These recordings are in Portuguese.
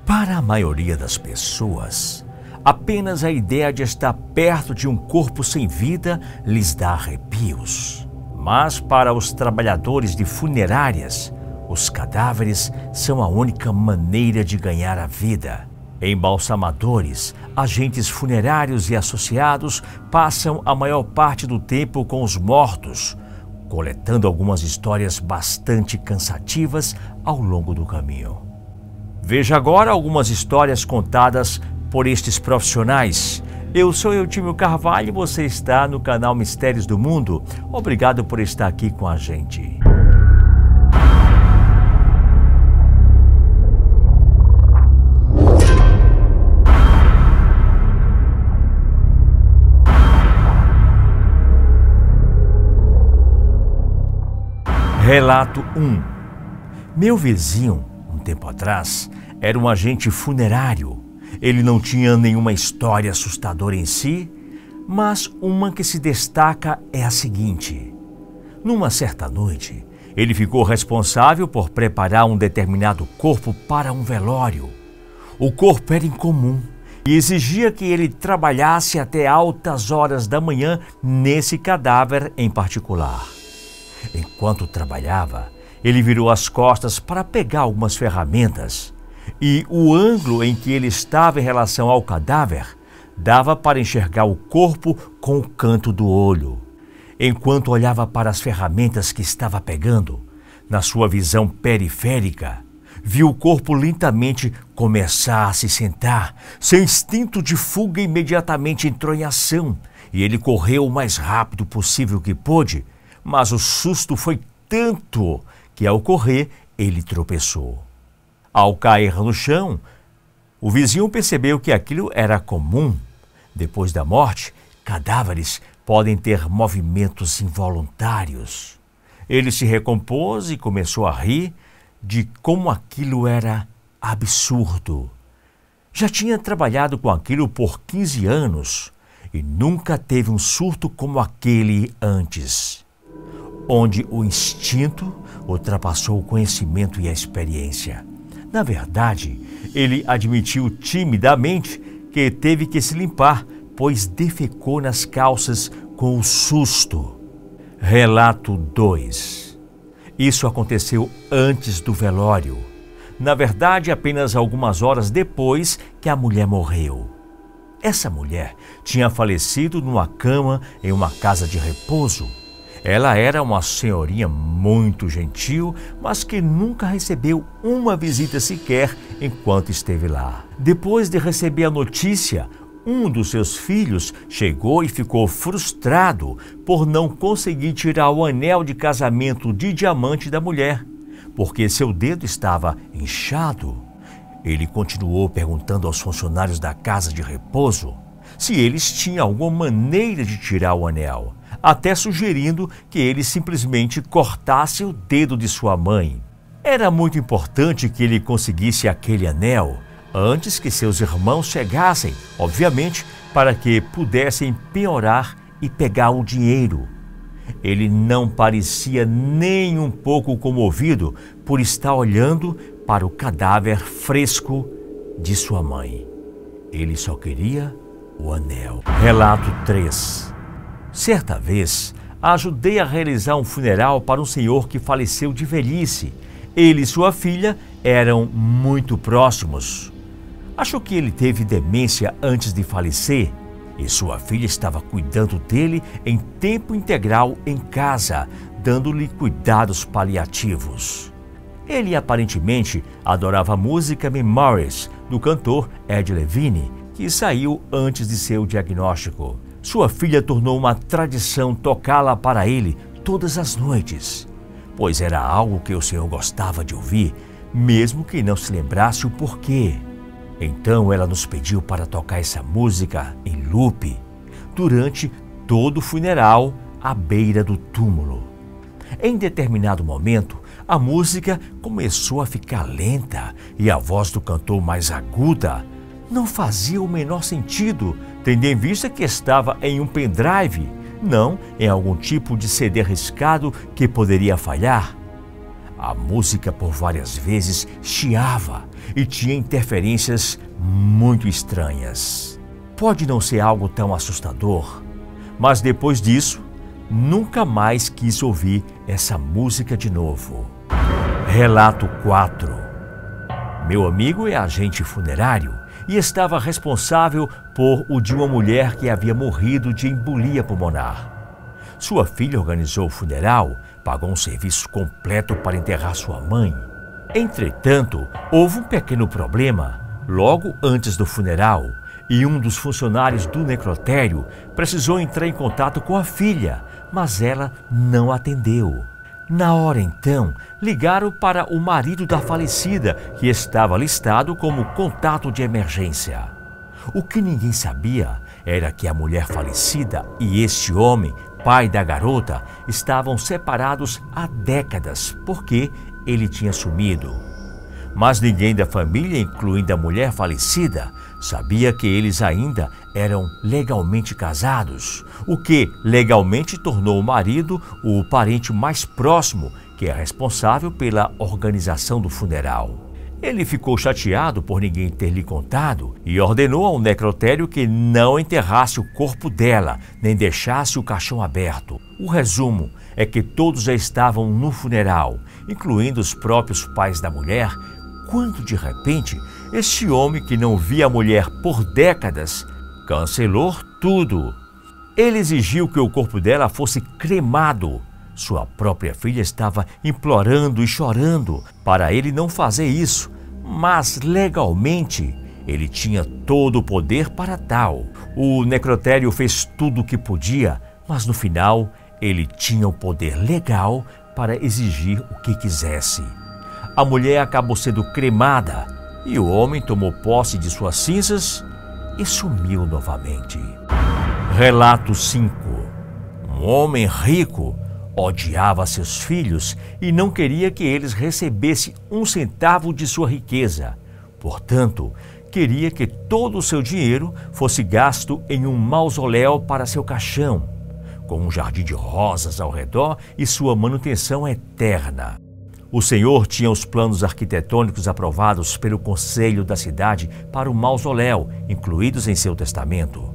Para a maioria das pessoas, apenas a ideia de estar perto de um corpo sem vida lhes dá arrepios. Mas para os trabalhadores de funerárias, os cadáveres são a única maneira de ganhar a vida. Embalsamadores, agentes funerários e associados passam a maior parte do tempo com os mortos, coletando algumas histórias bastante cansativas ao longo do caminho. Veja agora algumas histórias contadas por estes profissionais. Eu sou Eutímio Carvalho e você está no canal Mistérios do Mundo. Obrigado por estar aqui com a gente. Relato 1. Meu vizinho, um tempo atrás, era um agente funerário. Ele não tinha nenhuma história assustadora em si, mas uma que se destaca é a seguinte. Numa certa noite, ele ficou responsável por preparar um determinado corpo para um velório. O corpo era incomum e exigia que ele trabalhasse até altas horas da manhã nesse cadáver em particular. Enquanto trabalhava, ele virou as costas para pegar algumas ferramentas e o ângulo em que ele estava em relação ao cadáver dava para enxergar o corpo com o canto do olho. Enquanto olhava para as ferramentas que estava pegando, na sua visão periférica, viu o corpo lentamente começar a se sentar. Seu instinto de fuga imediatamente entrou em ação e ele correu o mais rápido possível que pôde. Mas o susto foi tanto que, ao correr, ele tropeçou. Ao cair no chão, o vizinho percebeu que aquilo era comum. Depois da morte, cadáveres podem ter movimentos involuntários. Ele se recompôs e começou a rir de como aquilo era absurdo. Já tinha trabalhado com aquilo por 15 anos e nunca teve um surto como aquele antes, onde o instinto ultrapassou o conhecimento e a experiência. Na verdade, ele admitiu timidamente que teve que se limpar, pois defecou nas calças com o susto. Relato 2. Isso aconteceu antes do velório. Na verdade, apenas algumas horas depois que a mulher morreu. Essa mulher tinha falecido numa cama em uma casa de repouso. Ela era uma senhorinha muito gentil, mas que nunca recebeu uma visita sequer enquanto esteve lá. Depois de receber a notícia, um dos seus filhos chegou e ficou frustrado por não conseguir tirar o anel de casamento de diamante da mulher, porque seu dedo estava inchado. Ele continuou perguntando aos funcionários da casa de repouso se eles tinham alguma maneira de tirar o anel, até sugerindo que ele simplesmente cortasse o dedo de sua mãe. Era muito importante que ele conseguisse aquele anel antes que seus irmãos chegassem, obviamente, para que pudessem penhorar e pegar o dinheiro. Ele não parecia nem um pouco comovido por estar olhando para o cadáver fresco de sua mãe. Ele só queria o anel. Relato 3. Certa vez, ajudei a realizar um funeral para um senhor que faleceu de velhice. Ele e sua filha eram muito próximos. Acho que ele teve demência antes de falecer e sua filha estava cuidando dele em tempo integral em casa, dando-lhe cuidados paliativos. Ele aparentemente adorava a música Memories, do cantor Ed Levine, que saiu antes de seu diagnóstico. Sua filha tornou uma tradição tocá-la para ele todas as noites, pois era algo que o senhor gostava de ouvir, mesmo que não se lembrasse o porquê. Então ela nos pediu para tocar essa música em loop durante todo o funeral à beira do túmulo. Em determinado momento, a música começou a ficar lenta e a voz do cantor mais aguda não fazia o menor sentido, tendo em vista que estava em um pendrive, não em algum tipo de CD riscado que poderia falhar. A música por várias vezes chiava e tinha interferências muito estranhas. Pode não ser algo tão assustador, mas depois disso, nunca mais quis ouvir essa música de novo. Relato 4. Meu amigo é agente funerário e estava responsável por o de uma mulher que havia morrido de embolia pulmonar. Sua filha organizou o funeral, pagou um serviço completo para enterrar sua mãe. Entretanto, houve um pequeno problema logo antes do funeral e um dos funcionários do necrotério precisou entrar em contato com a filha, mas ela não atendeu. Na hora então, ligaram para o marido da falecida, que estava listado como contato de emergência. O que ninguém sabia era que a mulher falecida e este homem, pai da garota, estavam separados há décadas, porque ele tinha sumido. Mas ninguém da família, incluindo a mulher falecida, sabia que eles ainda eram legalmente casados, o que legalmente tornou o marido o parente mais próximo, que é responsável pela organização do funeral. Ele ficou chateado por ninguém ter lhe contado e ordenou ao necrotério que não enterrasse o corpo dela, nem deixasse o caixão aberto. O resumo é que todos já estavam no funeral, incluindo os próprios pais da mulher, quando de repente, este homem que não via a mulher por décadas, cancelou tudo. Ele exigiu que o corpo dela fosse cremado. Sua própria filha estava implorando e chorando para ele não fazer isso, mas legalmente ele tinha todo o poder para tal. O necrotério fez tudo o que podia, mas no final ele tinha o poder legal para exigir o que quisesse. A mulher acabou sendo cremada e o homem tomou posse de suas cinzas e sumiu novamente. Relato 5. Um homem rico odiava seus filhos e não queria que eles recebessem um centavo de sua riqueza. Portanto, queria que todo o seu dinheiro fosse gasto em um mausoléu para seu caixão, com um jardim de rosas ao redor e sua manutenção eterna. O senhor tinha os planos arquitetônicos aprovados pelo conselho da cidade para o mausoléu, incluídos em seu testamento.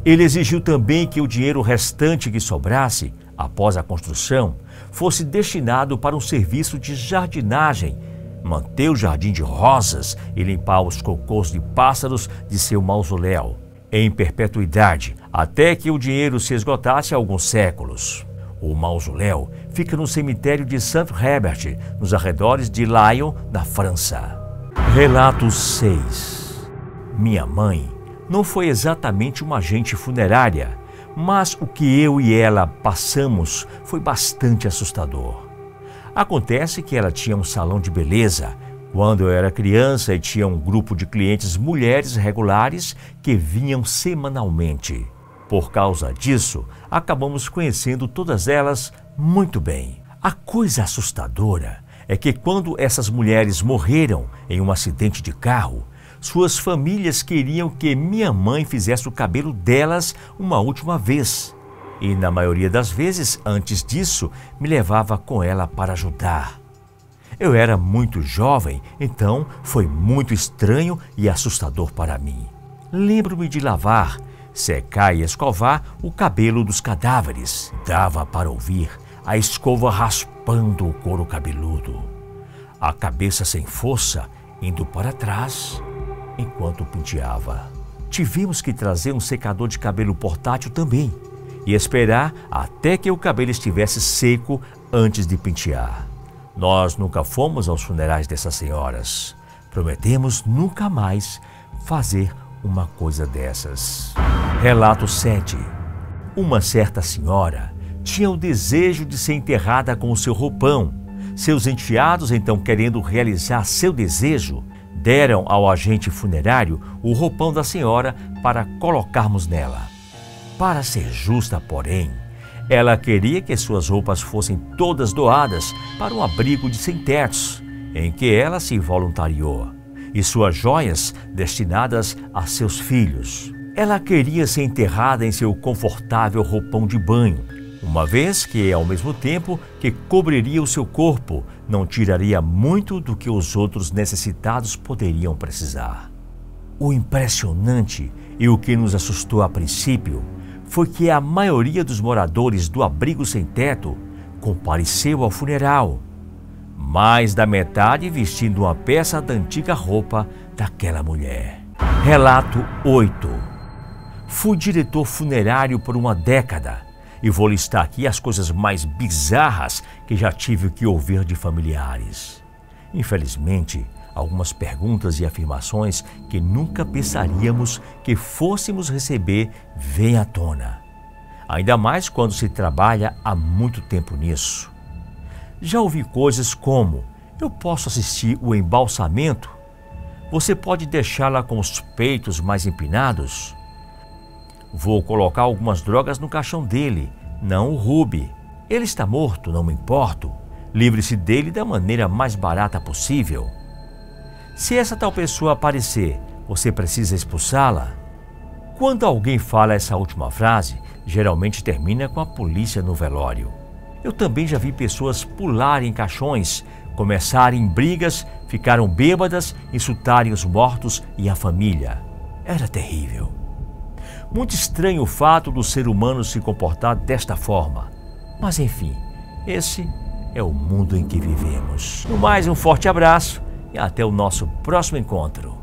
Ele exigiu também que o dinheiro restante que sobrasse, após a construção, fosse destinado para um serviço de jardinagem, manter o jardim de rosas e limpar os cocôs de pássaros de seu mausoléu, em perpetuidade, até que o dinheiro se esgotasse há alguns séculos. O mausoléu fica no cemitério de St. Herbert, nos arredores de Lyon, na França. Relato 6. Minha mãe não foi exatamente uma agente funerária, mas o que eu e ela passamos foi bastante assustador. Acontece que ela tinha um salão de beleza quando eu era criança e tinha um grupo de clientes mulheres regulares que vinham semanalmente. Por causa disso, acabamos conhecendo todas elas muito bem. A coisa assustadora é que quando essas mulheres morreram em um acidente de carro, suas famílias queriam que minha mãe fizesse o cabelo delas uma última vez. E na maioria das vezes, antes disso, me levava com ela para ajudar. Eu era muito jovem, então foi muito estranho e assustador para mim. Lembro-me de lavar, secar e escovar o cabelo dos cadáveres. Dava para ouvir a escova raspando o couro cabeludo, a cabeça sem força indo para trás enquanto penteava. Tivemos que trazer um secador de cabelo portátil também e esperar até que o cabelo estivesse seco antes de pentear. Nós nunca fomos aos funerais dessas senhoras. Prometemos nunca mais fazer uma coisa dessas. Relato 7. Uma certa senhora tinha o desejo de ser enterrada com o seu roupão. Seus enteados, então, querendo realizar seu desejo, deram ao agente funerário o roupão da senhora para colocarmos nela. Para ser justa, porém, ela queria que suas roupas fossem todas doadas para um abrigo de sem-tetos, em que ela se voluntariou, e suas joias destinadas a seus filhos. Ela queria ser enterrada em seu confortável roupão de banho, uma vez que, ao mesmo tempo que cobriria o seu corpo, não tiraria muito do que os outros necessitados poderiam precisar. O impressionante e o que nos assustou a princípio foi que a maioria dos moradores do abrigo sem teto compareceu ao funeral, mais da metade vestindo uma peça da antiga roupa daquela mulher. Relato 8. Fui diretor funerário por uma década e vou listar aqui as coisas mais bizarras que já tive que ouvir de familiares. Infelizmente, algumas perguntas e afirmações que nunca pensaríamos que fôssemos receber vêm à tona. Ainda mais quando se trabalha há muito tempo nisso. Já ouvi coisas como: eu posso assistir o embalsamento? Você pode deixá-la com os peitos mais empinados? Vou colocar algumas drogas no caixão dele, não o roube. Ele está morto, não me importo. Livre-se dele da maneira mais barata possível. Se essa tal pessoa aparecer, você precisa expulsá-la? Quando alguém fala essa última frase, geralmente termina com a polícia no velório. Eu também já vi pessoas pularem caixões, começarem brigas, ficaram bêbadas, insultarem os mortos e a família. Era terrível. Muito estranho o fato do ser humano se comportar desta forma. Mas enfim, esse é o mundo em que vivemos. No mais, um forte abraço e até o nosso próximo encontro.